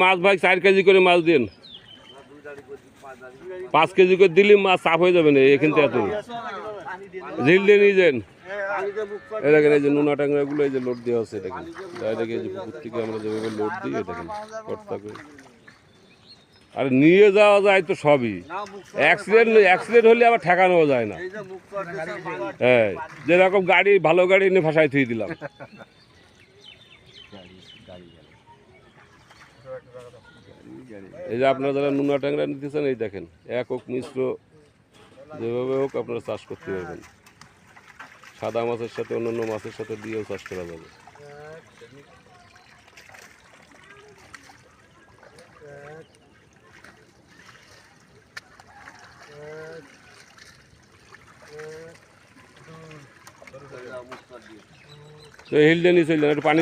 মাছ ভাই 4 কেজি করে মাছ দিন, 5 কেজি করে দিলে মাছ সাফ হয়ে যাবে না এখান থেকে। এত ঝিল দিয়ে নিয়ে যান। এই দেখেন এই যে নোনা ট্যাংরাগুলো এই যে লোড দেওয়া আছে, দেখেন ডাইরেক্ট এই যে পুকুর থেকে আমরা যেভাবে লোড দিই দেখেন কর্তা করে। আর নিয়ে যাওয়া যায় তো সবই, অ্যাক্সিডেন্ট হলে আবার ঠেকানো যায় না। হ্যাঁ, যেরকম গাড়ি ভালো গাড়ি নিয়ে ফাঁসায় থুয়ে দিলাম। এই যে আপনারা যারা নোনা ট্যাংরা নিতেছেন এই দেখেন একক মিশ্র যেভাবে হোক আপনারা চাষ করতে পারবেন। সাদা মাছের সাথে অন্যান্য মাছের সাথে দিয়েও চাষ করা যাবে। তো হিলডে নিয়ে চললেন একটু পানি